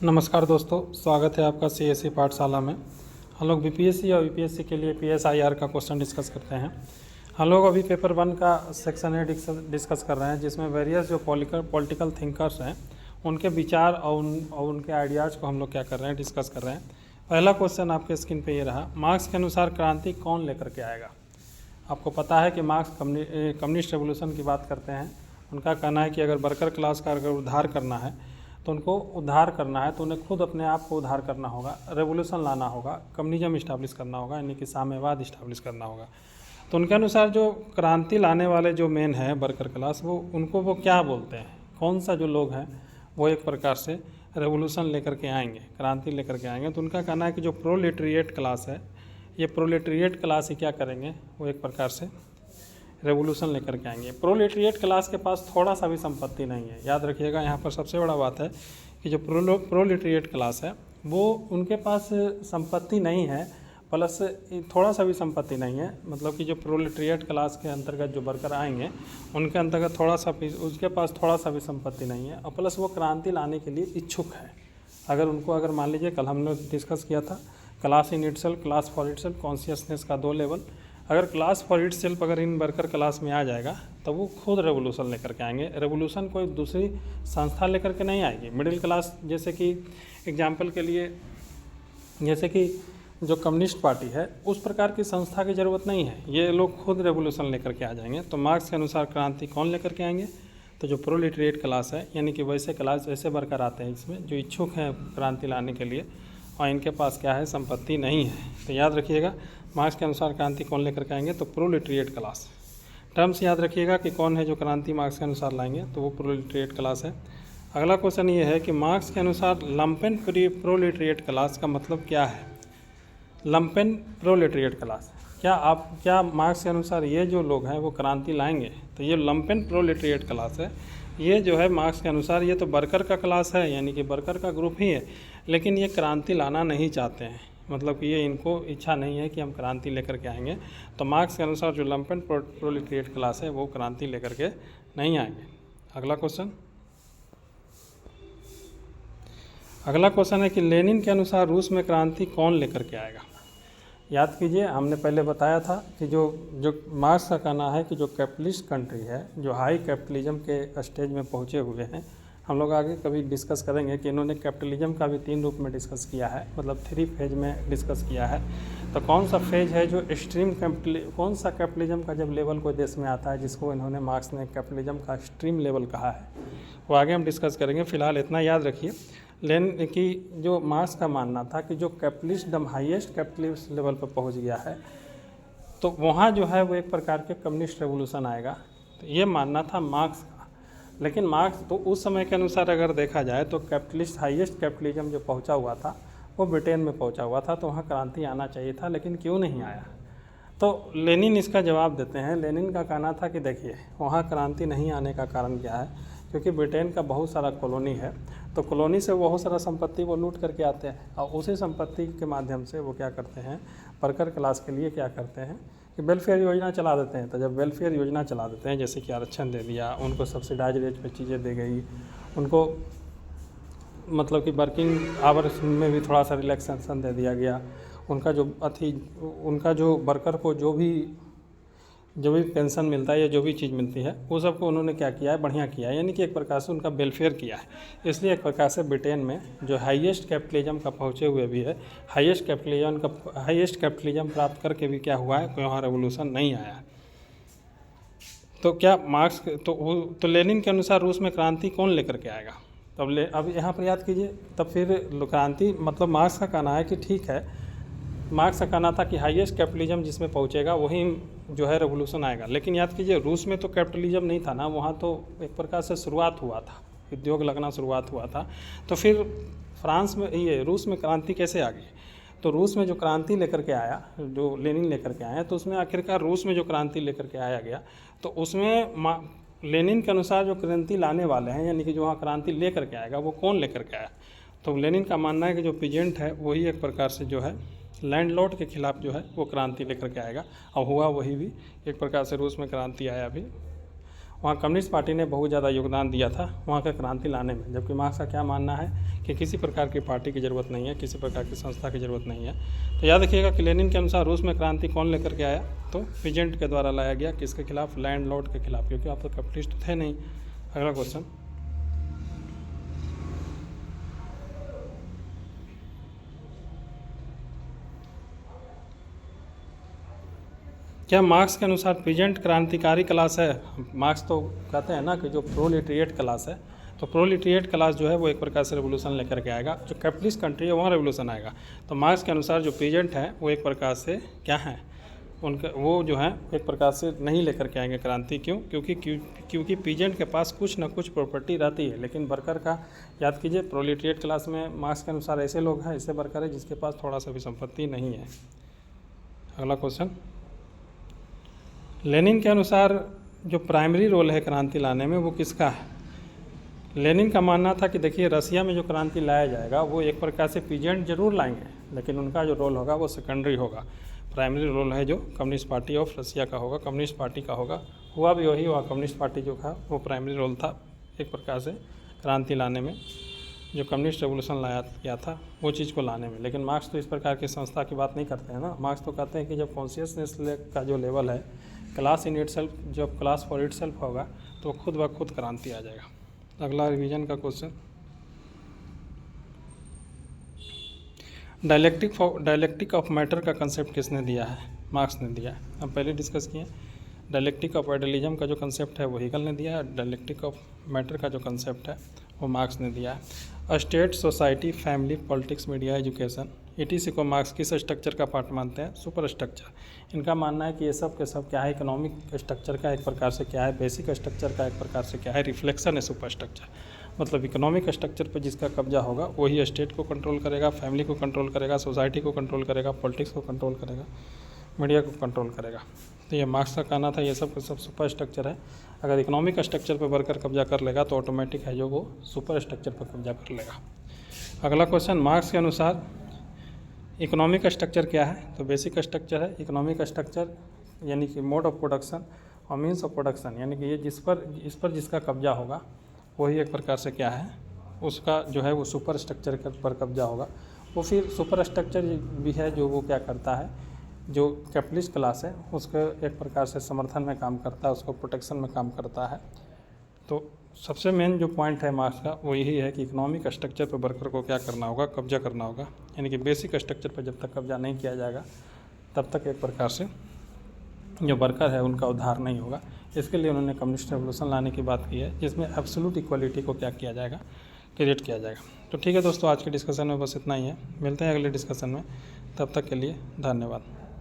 नमस्कार दोस्तों, स्वागत है आपका सीएससी पाठशाला में। हम लोग बीपीएससी और यूपीएससी के लिए पीएसआईआर का क्वेश्चन डिस्कस करते हैं। हम लोग अभी पेपर 1 का सेक्शन ए डिस्कस कर रहे हैं, जिसमें वेरियस जो पॉलिटिकल थिंकर्स हैं उनके विचार और उनके आइडियाज़ को हम लोग क्या कर रहे हैं, डिस्कस कर रहे हैं। पहला क्वेश्चन आपके स्क्रीन पे ये रहा, मार्क्स के अनुसार क्रांति कौन लेकर के आएगा। आपको पता है कि मार्क्स कम्युनिस्ट रेवोल्यूशन की बात करते हैं। उनका कहना है कि अगर वर्कर क्लास का अगर उद्धार करना है तो उनको उद्धार करना है तो उन्हें खुद अपने आप को उद्धार करना होगा, रेवोल्यूशन लाना होगा, कम्युनिज्म इस्टेब्लिश करना होगा, यानी कि साम्यवाद इस्टेब्लिश करना होगा। तो उनके अनुसार जो क्रांति लाने वाले जो मेन है वर्कर क्लास, वो क्या बोलते हैं, कौन सा जो लोग हैं वो एक प्रकार से रेवोल्यूशन लेकर के आएंगे, क्रांति लेकर के आएंगे। तो उनका कहना है कि जो प्रोलेटेरिएट क्लास है, ये प्रोलेटेरिएट क्लास ही क्या करेंगे, वो एक प्रकार से रेवोल्यूशन लेकर के आएंगे। प्रोलेटेरिएट क्लास के पास थोड़ा सा भी संपत्ति नहीं है। याद रखिएगा, यहाँ पर सबसे बड़ा बात है कि जो प्रोलेटेरिएट क्लास है वो उनके पास संपत्ति नहीं है, प्लस थोड़ा सा भी संपत्ति नहीं है। मतलब कि जो प्रोलेटेरिएट क्लास के अंतर्गत जो वर्कर आएंगे उनके अंतर्गत उसके पास थोड़ा सा भी संपत्ति नहीं है, और प्लस वो क्रांति लाने के लिए इच्छुक है। अगर मान लीजिए, कल हमने डिस्कस किया था class in itself, class for itself, consciousness का 2 लेवल। अगर क्लास फॉर इटसेल्फ अगर इन वर्कर क्लास में आ जाएगा तो वो खुद रेवोल्यूशन लेकर के आएंगे। रेवोल्यूशन कोई दूसरी संस्था लेकर के नहीं आएगी। मिडिल क्लास, जैसे कि एग्जाम्पल के लिए, जैसे कि जो कम्युनिस्ट पार्टी है, उस प्रकार की संस्था की ज़रूरत नहीं है। ये लोग खुद रेवोल्यूशन लेकर के आ जाएंगे। तो मार्क्स के अनुसार क्रांति कौन लेकर के आएंगे, तो जो प्रोलेटेरिएट क्लास है, यानी कि वैसे वर्कर आते हैं इसमें जो इच्छुक हैं क्रांति लाने के लिए, और इनके पास क्या है, संपत्ति नहीं है। तो याद रखिएगा, मार्क्स के अनुसार क्रांति कौन लेकर के आएंगे, तो प्रोलेटेरिएट क्लास। टर्म्स याद रखिएगा कि कौन है जो क्रांति मार्क्स के अनुसार लाएंगे, तो वो प्रोलेटेरिएट क्लास है। अगला क्वेश्चन ये है कि मार्क्स के अनुसार लंपेन प्रोलेटेरिएट क्लास का मतलब क्या है। लंपेन प्रोलेटेरिएट क्लास, क्या मार्क्स के अनुसार ये जो लोग हैं वो क्रांति लाएंगे, तो ये लंपेन प्रोलेटेरिएट क्लास है। ये जो है मार्क्स के अनुसार ये तो वर्कर का क्लास है, यानी कि वर्कर का ग्रुप ही है, लेकिन ये क्रांति लाना नहीं चाहते हैं। मतलब कि ये इनको इच्छा नहीं है कि हम क्रांति लेकर के आएंगे। तो मार्क्स के अनुसार जो लंपेन प्रोलेटेरिएट क्लास है वो क्रांति लेकर के नहीं आएंगे। अगला क्वेश्चन है कि लेनिन के अनुसार रूस में क्रांति कौन लेकर के आएगा। याद कीजिए, हमने पहले बताया था कि जो मार्क्स का कहना है कि जो कैपिटलिस्ट कंट्री है, जो हाई कैपिटलिज्म के स्टेज में पहुँचे हुए हैं, हम लोग आगे कभी डिस्कस करेंगे कि इन्होंने कैपिटलिज्म का भी 3 रूप में डिस्कस किया है, मतलब 3 फेज में डिस्कस किया है। तो कौन सा फेज है जो एक्सट्रीम कौन सा कैपिटलिज्म का जब लेवल कोई देश में आता है, जिसको इन्होंने मार्क्स ने कैपिटलिज्म का एक्सट्रीम लेवल कहा है, वो आगे हम डिस्कस करेंगे। फिलहाल इतना याद रखिए लेनिन की जो मार्क्स का मानना था कि जो कैपिटलिज्म हाईएस्ट कैपिटलिस्ट लेवल पर पहुँच गया है, तो वहाँ जो है वो एक प्रकार के कम्युनिस्ट रेवोल्यूशन आएगा। तो ये मानना था मार्क्स का। लेकिन मार्क्स तो उस समय के अनुसार अगर देखा जाए तो हाईएस्ट कैपिटलिज्म जो पहुंचा हुआ था वो ब्रिटेन में पहुंचा हुआ था, तो वहाँ क्रांति आना चाहिए था, लेकिन क्यों नहीं आया। तो लेनिन इसका जवाब देते हैं। लेनिन का कहना था कि देखिए, वहाँ क्रांति नहीं आने का कारण क्या है, क्योंकि ब्रिटेन का बहुत सारा कॉलोनी है, तो कॉलोनी से बहुत सारा संपत्ति वो लूट करके आते हैं, और उसी संपत्ति के माध्यम से वो क्या करते हैं, वर्कर क्लास के लिए क्या करते हैं कि वेलफेयर योजना चला देते हैं। तो जब वेलफेयर योजना चला देते हैं, जैसे कि आरक्षण दे दिया, उनको सब्सिडाइज रेट पे चीज़ें दे गई, उनको मतलब कि वर्किंग आवर्स में भी थोड़ा सा रिलैक्सेशन दे दिया गया, उनका जो वर्कर को जो भी पेंशन मिलता है या जो भी चीज़ मिलती है, वो सबको उन्होंने क्या किया है, बढ़िया किया है, यानी कि एक प्रकार से उनका वेलफेयर किया है। इसलिए एक प्रकार से ब्रिटेन में जो हाईएस्ट कैपिटलिज्म का पहुँचे हुए भी है, हाईएस्ट कैपिटलिज्म प्राप्त करके भी क्या हुआ है, कोई वहाँ रेवोल्यूशन नहीं आया। तो क्या मार्क्स तो लेनिन के अनुसार रूस में क्रांति कौन लेकर के आएगा। अब यहाँ पर याद कीजिए, तब फिर क्रांति मतलब मार्क्स का कहना है कि ठीक है, मार्क्स का कहना था कि हाईएस्ट कैपिटलिज्म जिसमें पहुँचेगा वही जो है रेवोल्यूशन आएगा। लेकिन याद कीजिए, रूस में तो कैपिटलिज्म नहीं था ना, वहाँ तो एक प्रकार से शुरुआत हुआ था, उद्योग लगना शुरुआत हुआ था। तो फिर रूस में क्रांति कैसे आ गई। तो रूस में जो क्रांति लेकर के आया, जो लेनिन लेकर के आया, तो उसमें आखिरकार रूस में जो क्रांति लेकर के आया गया, तो उसमें लेनिन के अनुसार जो क्रांति लाने वाले हैं, यानी कि जो वहाँ क्रांति लेकर के आएगा, वो कौन लेकर के आया। तो लेनिन का मानना है कि जो पीजेंट है वही एक प्रकार से जो है लैंडलॉर्ड के खिलाफ जो है वो क्रांति लेकर के आएगा, और हुआ वही भी। एक प्रकार से रूस में क्रांति आया भी, वहाँ कम्युनिस्ट पार्टी ने बहुत ज़्यादा योगदान दिया था वहाँ का क्रांति लाने में, जबकि मार्क्स का क्या मानना है कि किसी प्रकार की पार्टी की ज़रूरत नहीं है, किसी प्रकार की संस्था की ज़रूरत नहीं है। तो याद रखिएगा कि लेनिन के अनुसार रूस में क्रांति कौन लेकर के आया, तो पीजेंट के द्वारा लाया गया। किसके खिलाफ? लैंडलॉर्ड के खिलाफ, क्योंकि आप तो कैपिटलिस्ट थे नहीं। अगला क्वेश्चन, क्या मार्क्स के अनुसार पीजेंट क्रांतिकारी क्लास है? मार्क्स तो कहते हैं ना कि जो प्रोलिटरिएट क्लास है, तो प्रोलिटरिएट क्लास जो है वो एक प्रकार से रेवोल्यूशन लेकर के आएगा। जो कैपिटलिस्ट कंट्री है वहाँ रेवोल्यूशन आएगा। तो मार्क्स के अनुसार जो पीजेंट है वो एक प्रकार से क्या है, उनका वो जो है एक प्रकार से नहीं लेकर के आएंगे क्रांति। क्यों? क्योंकि पीजेंट के पास कुछ ना कुछ प्रॉपर्टी रहती है, लेकिन वर्कर का याद कीजिए प्रोलिटरिएट क्लास में मार्क्स के अनुसार ऐसे लोग हैं, ऐसे वर्कर है जिसके पास थोड़ा सा भी संपत्ति नहीं है। अगला क्वेश्चन, लेनिन के अनुसार जो प्राइमरी रोल है क्रांति लाने में वो किसका है? लेनिन का मानना था कि देखिए रसिया में जो क्रांति लाया जाएगा वो एक प्रकार से पीजेंट जरूर लाएंगे, लेकिन उनका जो रोल होगा वो सेकेंडरी होगा। प्राइमरी रोल है जो कम्युनिस्ट पार्टी ऑफ रसिया का होगा, कम्युनिस्ट पार्टी का होगा। हुआ भी वही हुआ, कम्युनिस्ट पार्टी जो था वो प्राइमरी रोल था एक प्रकार से क्रांति लाने में, जो कम्युनिस्ट रेवोल्यूशन लाया किया था वो चीज़ को लाने में। लेकिन मार्क्स तो इस प्रकार की संस्था की बात नहीं करते हैं ना। मार्क्स तो कहते हैं कि जब कॉन्शियसनेस का जो लेवल है, क्लास इन इटसेल्फ, जब क्लास फॉर इटसेल्फ होगा तो खुद ब खुद क्रांति आ जाएगा। अगला रिवीजन का क्वेश्चन, डायलेक्टिक ऑफ मैटर का कंसेप्ट किसने दिया है? मार्क्स ने दिया है। हम पहले डिस्कस किए। डायलेक्टिक ऑफ आइडियलिज्म का जो कंसेप्ट है वो हीगल ने दिया है। डायलेक्टिक ऑफ मैटर का जो कंसेप्ट है वो मार्क्स ने दिया है। State, society, family, politics, media, education, ETC को मार्क्स किस स्ट्रक्चर का पार्ट मानते हैं? Super structure. इनका मानना है कि ये सब के सब क्या है, इकोनॉमिक स्ट्रक्चर का एक प्रकार से क्या है, बेसिक स्ट्रक्चर का एक प्रकार से क्या है, रिफ्लेक्शन है सुपर स्ट्रक्चर। मतलब इकोनॉमिक स्ट्रक्चर पर जिसका कब्जा होगा वही स्टेट को कंट्रोल करेगा, फैमिली को कंट्रोल करेगा, सोसाइटी को कंट्रोल करेगा, पॉलिटिक्स को कंट्रोल करेगा, मीडिया को कंट्रोल करेगा। तो ये मार्क्स का कहना था ये सब का सब सुपर स्ट्रक्चर है। अगर इकोनॉमिक स्ट्रक्चर पर वर्कर कब्जा कर लेगा तो ऑटोमेटिक है जो वो सुपर स्ट्रक्चर पर कब्जा कर लेगा। अगला क्वेश्चन, मार्क्स के अनुसार इकोनॉमिक स्ट्रक्चर क्या है? तो बेसिक स्ट्रक्चर है। इकोनॉमिक स्ट्रक्चर यानी कि मोड ऑफ प्रोडक्शन और मीन्स ऑफ प्रोडक्शन, यानी कि ये इस पर जिसका कब्जा होगा वही एक प्रकार से क्या है, उसका जो है वो सुपर स्ट्रक्चर पर कब्जा होगा। वो फिर सुपर स्ट्रक्चर भी है जो वो क्या करता है, जो कैपिटलिस्ट क्लास है उसके एक प्रकार से समर्थन में काम करता है, उसको प्रोटेक्शन में काम करता है। तो सबसे मेन जो पॉइंट है मार्क्स का वो यही है कि इकोनॉमिक स्ट्रक्चर पर वर्कर को क्या करना होगा, कब्जा करना होगा। यानी कि बेसिक स्ट्रक्चर पर जब तक कब्जा नहीं किया जाएगा तब तक एक प्रकार से जो वर्कर है उनका उद्धार नहीं होगा। इसके लिए उन्होंने कम्युनिस्ट रेवोल्यूशन लाने की बात की है, जिसमें एब्सोल्यूट इक्वालिटी को क्या किया जाएगा, क्रिएट किया जाएगा। तो ठीक है दोस्तों, आज के डिस्कशन में बस इतना ही है। मिलते हैं अगले डिस्कशन में, तब तक के लिए धन्यवाद।